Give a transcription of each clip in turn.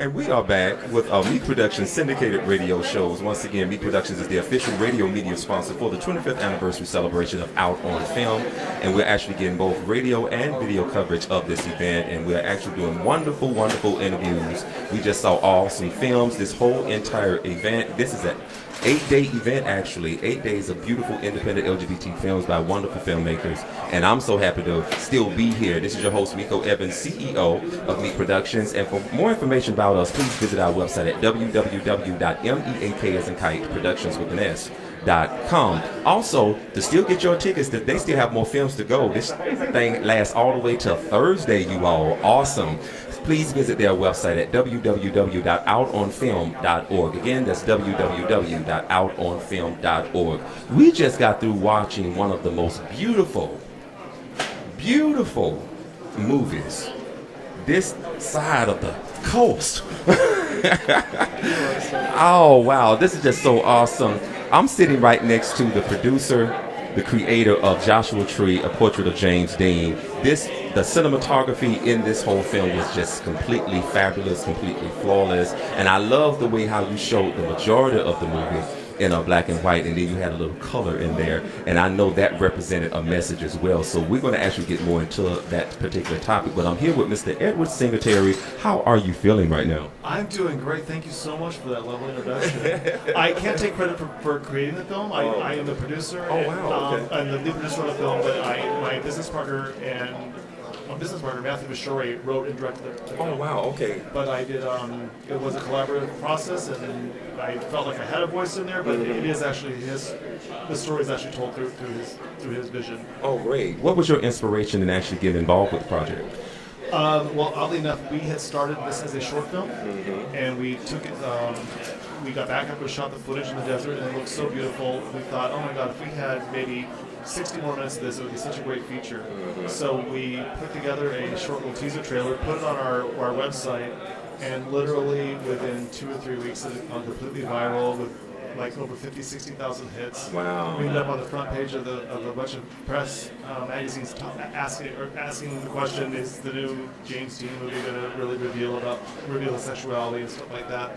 And we are back with Meak Productions syndicated radio shows. Once again, Meak Productions is the official radio media sponsor for the 25th anniversary celebration of Out on Film. And we're actually getting both radio and video coverage of this event. And we're actually doing wonderful, wonderful interviews. We just saw awesome films, this whole entire event. This is an 8-day event, actually. 8 days of beautiful independent LGBT films by wonderful filmmakers. And I'm so happy to still be here. This is your host, Miko Evans, CEO of Meak Productions. And for more information about us, please visit our website at www.meakproductions.com. Also, to still get your tickets, they still have more films to go. This thing lasts all the way till Thursday, you all. Awesome. Please visit their website at www.outonfilm.org. Again, that's www.outonfilm.org. We just got through watching one of the most beautiful movies this side of the coast. Oh, wow. This is just so awesome. I'm sitting right next to the producer, the creator of Joshua Tree, A Portrait of James Dean. The cinematography in this whole film was just completely fabulous, completely flawless. And I love the way how you showed the majority of the movie in a black and white, and then you had a little color in there. And I know that represented a message as well. So we're going to actually get more into that particular topic. But I'm here with Mr. Edward Singletary. How are you feeling right now? I'm doing great. Thank you so much for that lovely introduction. I can't take credit for creating the film. I am the producer. Oh, wow. Okay. I'm the lead producer of the film, but my business partner, Matthew Bashore, wrote and directed the film. Oh, wow. Okay. But I did, it was a collaborative process, and I felt like I had a voice in there, but it is actually the story is actually told through his vision. Oh, great. What was your inspiration in actually getting involved with the project? Well, oddly enough, we had started this as a short film, and we took it, we got back after we shot the footage in the desert, and it looked so beautiful. We thought, oh my God, if we had maybe 60 more minutes of this, it would be such a great feature. So we put together a short little teaser trailer, put it on our website, and literally within 2 or 3 weeks it had gone completely viral with like over 60,000 hits. Wow. We ended up on the front page of a bunch of press magazines asking the question, is the new James Dean movie going to really reveal his sexuality and stuff like that?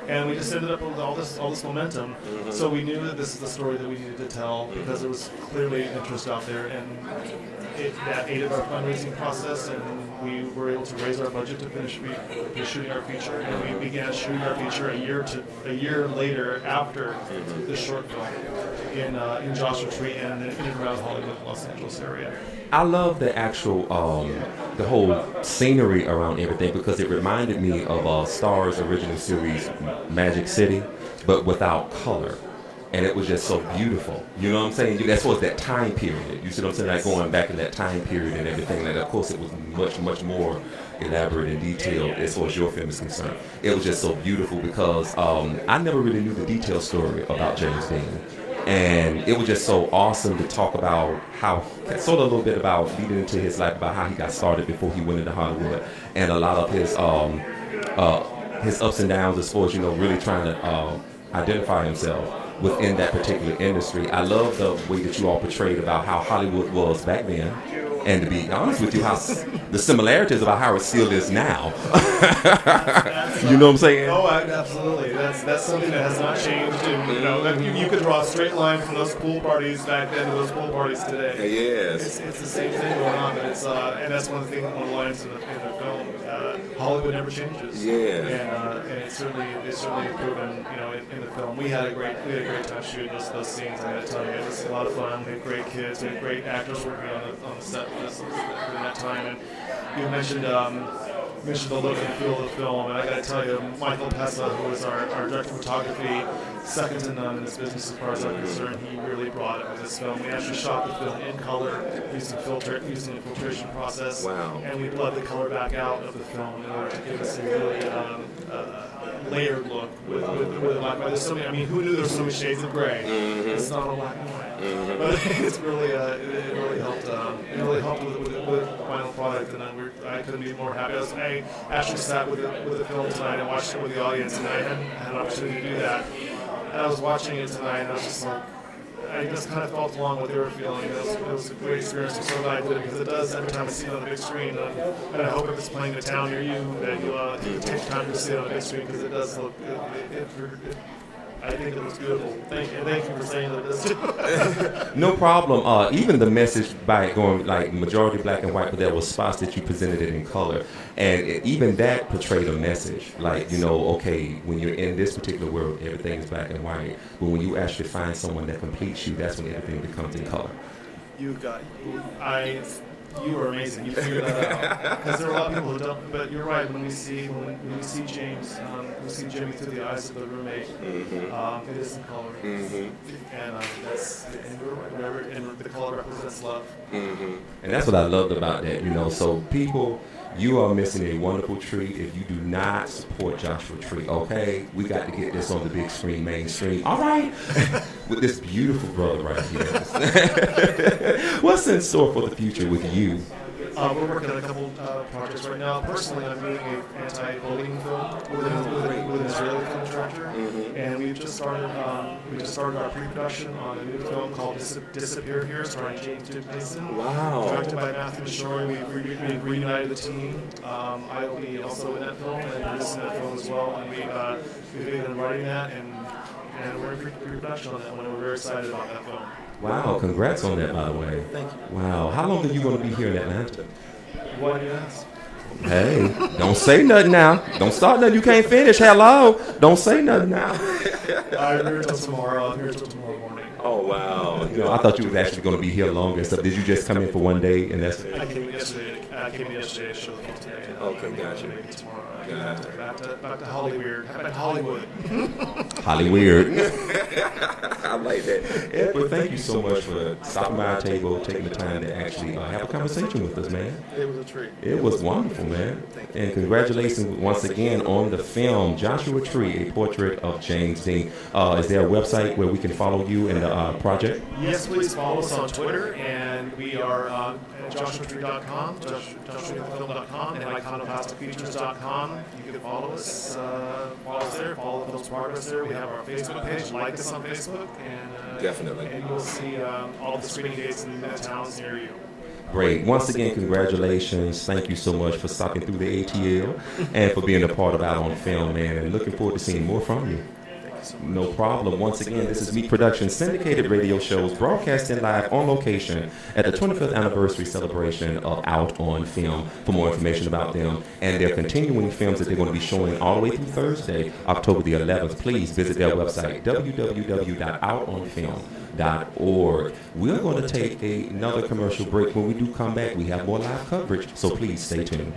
And we just ended up with all this momentum. So we knew that this is the story that we needed to tell because there was clearly interest out there, and that aided our fundraising process, and we were able to raise our budget to finish shooting our feature, and we began shooting our feature a year later after the short film in Joshua Tree and in and around Hollywood, Los Angeles area. I love the actual, the whole scenery around everything because it reminded me of Star's original series, Magic City, but without color. And it was just so beautiful. You know what I'm saying? That's what that time period. You see what I'm saying? Like going back in that time period and everything. Like, of course, it was much, much more elaborate and detailed as far as your film is concerned. It was just so beautiful because I never really knew the detailed story about James Dean. And it was just so awesome to talk about how, sort of a little bit about leading into his life, about how he got started before he went into Hollywood, and a lot of his ups and downs as far as, really trying to identify himself within that particular industry. I love the way that you all portrayed about how Hollywood was back then, and to be honest with you, how the similarities about how it still is now. You know what I'm saying? Oh, absolutely. That's something that has not changed. And, you could draw a straight line from those pool parties back then to those pool parties today. Yes. It's the same thing going on, but and that's one of the lines in the film. Hollywood never changes. Yeah. And it's certainly proven, in the film. We had a great time shooting those scenes. I got to tell you, it was a lot of fun. We had great kids. We had great actors working on the set during that time. And you mentioned the look and feel of the film, and I got to tell you, Michael Pessa, who is our director of photography, second to none in this business as far as I'm concerned. He really brought it with this film. We actually shot the film in color using the filtration process. Wow. And we bled the color back out of the film in order to give us a really layered look with black and white. There's so many, who knew there were so many shades of gray? It's not all black and white. But it's really, it really helped. It really helped with the final product, and I couldn't be more happy. I actually sat with the film tonight and watched it with the audience, and I hadn't had an opportunity to do that. And I was watching it tonight, and I was just like, I just kind of felt along what they were feeling. It was a great experience. I'm so glad I did it because it does every time I see it on the big screen. And I hope if it's playing in a town near you that you take time to see it on the big screen because it does look. I think it was beautiful. Thank you for saying that. This too. No problem. Even the message by it going like majority black and white, but there was spots that you presented it in color, and even that portrayed a message. Like, you know, okay, when you're in this particular world, everything is black and white, but when you actually find someone that completes you, that's when everything becomes in color. You were amazing. You figured that out. Because there are a lot of people who don't. But you're right. When we see James, we see Jimmy through the eyes of the roommate. It is in color, and the color represents love. And that's what I loved about that. You know, so people. You are missing a wonderful treat if you do not support Joshua Tree, okay? We got to get this on the big screen, mainstream. All right? With this beautiful brother right here. What's in store for the future with you? We're working on a couple projects right now. Personally, I'm doing an anti-bullying film with an Israeli film director, and we just started our pre-production on a new film called Disappear Here, starring James Mason. Wow! Directed by Matthew Shore. We've reunited the team. I will be also in that film and producing that film as well. And we've been writing that, and we're in pre-production on that one. And we're very excited about that film. Wow, congrats on that, by the way. Thank you. Wow, how long are you going to be here in Atlanta? Why do you ask? Hey, don't say nothing now. Don't start nothing you can't finish. Hello. Don't say nothing now. I'm here till tomorrow. I'm here till tomorrow morning. Oh, wow. You know, I thought you was actually going to be here longer. So did you just come in for one day and that's it? I came in yesterday to show the film today. Okay, gotcha. Maybe tomorrow. Back to Hollywood. Back to Hollywood. Hollywood. I like that. Edward, thank you so much for stopping by our table, taking the time to actually have a conversation with us, man. It was a treat. It was wonderful, man. And congratulations once again on the film Joshua Tree, a portrait of James Dean. Is there a website where we can follow you and the project? Yes, please follow us on Twitter, and we are at joshuatree.com, joshuafilm.com, and iconoplasticfeatures.com. You can follow us there, follow Phil's progress there. We have our Facebook page, like us on Facebook, and definitely. And you'll see all the screening dates in the towns near you. Great. Once again, congratulations. Thank you so much for stopping through the ATL and for being a part of Out on Film, man. And looking forward to seeing more from you. No problem. Once again, this is Meak Productions syndicated radio shows broadcasting live on location at the 25th anniversary celebration of Out on Film. For more information about them and their continuing films that they're going to be showing all the way through Thursday, October the 11th, please visit their website, www.outonfilm.org. We're going to take another commercial break. When we do come back, we have more live coverage, so please stay tuned.